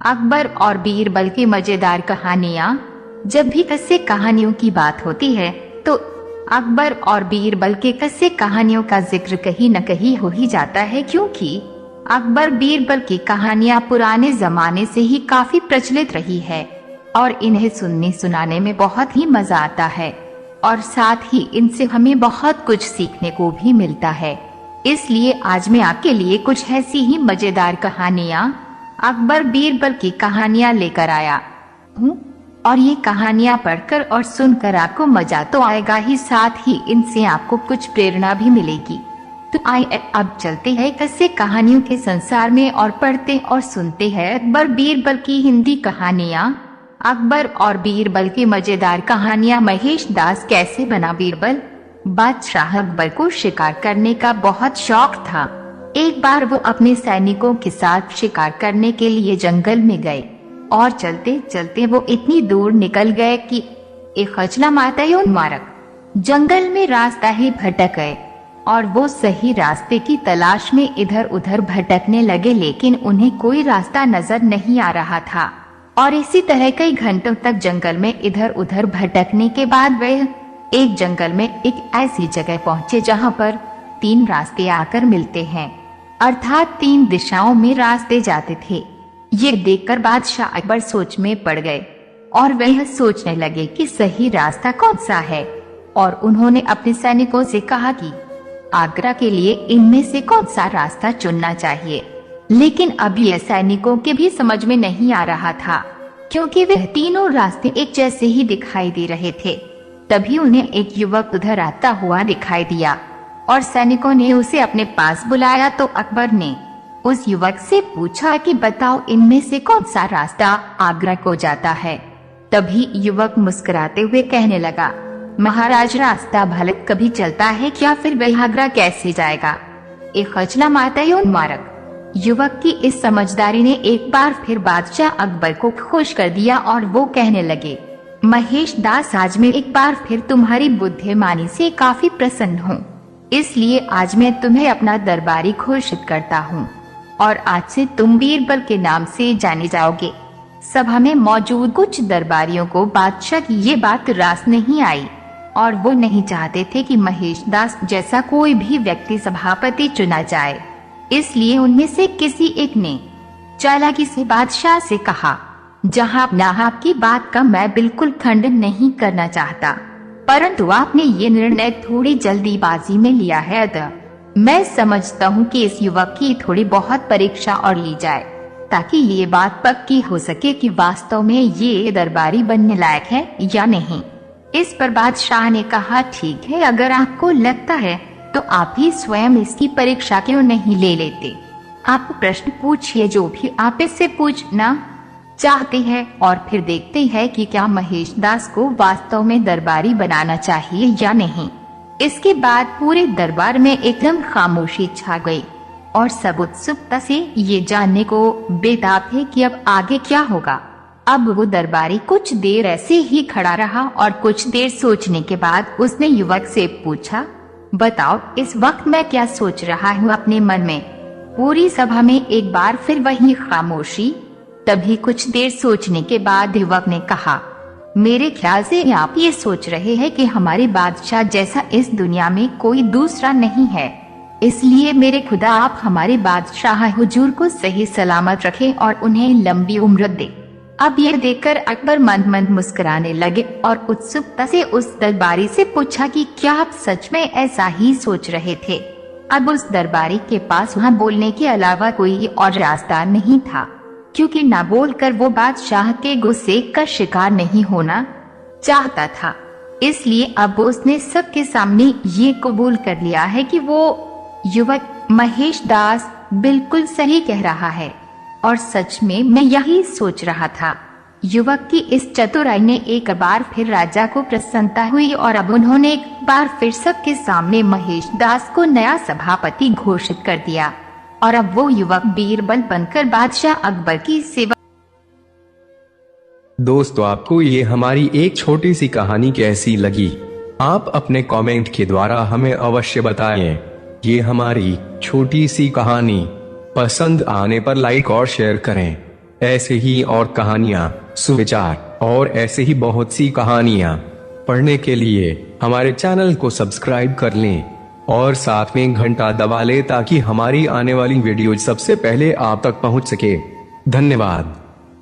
अकबर और बीरबल की मजेदार कहानियाँ। जब भी किस्से कहानियों की बात होती है तो अकबर और बीरबल के किस्से कहानियों का जिक्र कहीं न कहीं हो ही जाता है, क्योंकि अकबर बीरबल की कहानियाँ पुराने जमाने से ही काफी प्रचलित रही है और इन्हें सुनने सुनाने में बहुत ही मजा आता है और साथ ही इनसे हमें बहुत कुछ सीखने को भी मिलता है। इसलिए आज मैं आपके लिए कुछ ऐसी ही मजेदार कहानियाँ अकबर बीरबल की कहानियाँ लेकर आया हूँ और ये कहानियाँ पढ़कर और सुनकर आपको मजा तो आएगा ही, साथ ही इनसे आपको कुछ प्रेरणा भी मिलेगी। तो आइए अब चलते हैं किस्से कहानियों के संसार में और पढ़ते और सुनते हैं अकबर बीरबल की हिंदी कहानियाँ। अकबर और बीरबल की मजेदार कहानियाँ। महेश दास कैसे बना बीरबल। बादशाह अकबर को शिकार करने का बहुत शौक था। एक बार वो अपने सैनिकों के साथ शिकार करने के लिए जंगल में गए और चलते चलते वो इतनी दूर निकल गए कि एक खचला मारक जंगल में रास्ता ही भटक गए और वो सही रास्ते की तलाश में इधर उधर भटकने लगे, लेकिन उन्हें कोई रास्ता नजर नहीं आ रहा था। और इसी तरह कई घंटों तक जंगल में इधर उधर भटकने के बाद वे एक जंगल में एक ऐसी जगह पहुँचे जहाँ पर 3 रास्ते आकर मिलते हैं, अर्थात 3 दिशाओं में रास्ते जाते थे। ये देखकर बादशाह अकबर सोच में पड़ गए और वह सोचने लगे कि सही रास्ता कौन सा है, और उन्होंने अपने सैनिकों से कहा कि आगरा के लिए इनमें से कौन सा रास्ता चुनना चाहिए। लेकिन अब यह सैनिकों के भी समझ में नहीं आ रहा था, क्योंकि वह तीनों रास्ते एक जैसे ही दिखाई दे रहे थे। तभी उन्हें एक युवक उधर आता हुआ दिखाई दिया और सैनिकों ने उसे अपने पास बुलाया। तो अकबर ने उस युवक से पूछा कि बताओ इनमें से कौन सा रास्ता आगरा को जाता है। तभी युवक मुस्कुराते हुए कहने लगा, महाराज रास्ता भले कभी चलता है क्या, फिर वह आगरा कैसे जाएगा। एक खचला मारक। युवक की इस समझदारी ने एक बार फिर बादशाह अकबर को खुश कर दिया और वो कहने लगे, महेश दास आज मैं एक बार फिर तुम्हारी बुद्धिमानी से काफी प्रसन्न हूँ, इसलिए आज मैं तुम्हें अपना दरबारी घोषित करता हूँ और आज से तुम बीरबल के नाम से जाने जाओगे। सभा में मौजूद कुछ दरबारियों को बादशाह की ये बात रास नहीं आई और वो नहीं चाहते थे कि महेश दास जैसा कोई भी व्यक्ति सभापति चुना जाए। इसलिए उनमें से किसी एक ने चालाकी से बादशाह से कहा, जहाँ आपकी बात का मैं बिल्कुल खंडन नहीं करना चाहता, परंतु आपने ये निर्णय थोड़ी जल्दीबाजी में लिया है, अतः मैं समझता हूँ कि इस युवक की थोड़ी बहुत परीक्षा और ली जाए ताकि ये बात पक्की हो सके कि वास्तव में ये दरबारी बनने लायक है या नहीं। इस पर बादशाह ने कहा, ठीक है, अगर आपको लगता है तो आप ही स्वयं इसकी परीक्षा क्यों नहीं ले लेते। आप प्रश्न पूछिए जो भी आप इससे पूछना चाहते हैं और फिर देखते हैं कि क्या महेश दास को वास्तव में दरबारी बनाना चाहिए या नहीं। इसके बाद पूरे दरबार में एकदम खामोशी छा गई और सब उत्सुकता से ये जानने को बेताब थे कि अब आगे क्या होगा। अब वो दरबारी कुछ देर ऐसे ही खड़ा रहा और कुछ देर सोचने के बाद उसने युवक से पूछा, बताओ इस वक्त मैं क्या सोच रहा हूँ अपने मन में। पूरी सभा में एक बार फिर वही खामोशी। तभी कुछ देर सोचने के बाद युवक ने कहा, मेरे ख्याल से आप ये सोच रहे हैं कि हमारे बादशाह जैसा इस दुनिया में कोई दूसरा नहीं है, इसलिए मेरे खुदा आप हमारे बादशाह हुजूर को सही सलामत रखें और उन्हें लंबी उम्र दे। अब ये देखकर अकबर मंद मंद मुस्कुराने लगे और उत्सुकता से उस दरबारी से पूछा कि क्या आप सच में ऐसा ही सोच रहे थे। अब उस दरबारी के पास वहाँ बोलने के अलावा कोई और रास्ता नहीं था, क्योंकि ना बोलकर वो बादशाह के गुस्से का शिकार नहीं होना चाहता था। इसलिए अब उसने सबके सामने ये कबूल कर लिया है कि वो युवक महेश दास बिल्कुल सही कह रहा है और सच में मैं यही सोच रहा था। युवक की इस चतुराई ने एक बार फिर राजा को प्रसन्नता हुई और अब उन्होंने एक बार फिर सबके सामने महेश दास को नया सभापति घोषित कर दिया और अब वो युवक बीरबल बनकर बादशाह अकबर की सेवा। दोस्तों, आपको ये हमारी एक छोटी सी कहानी कैसी लगी? आप अपने कमेंट के द्वारा हमें अवश्य बताएं। ये हमारी छोटी सी कहानी पसंद आने पर लाइक और शेयर करें। ऐसे ही और कहानियाँ, सुविचार और ऐसे ही बहुत सी कहानियाँ पढ़ने के लिए हमारे चैनल को सब्सक्राइब कर लें और साथ में घंटा दबा लें ताकि हमारी आने वाली वीडियो सबसे पहले आप तक पहुंच सके। धन्यवाद।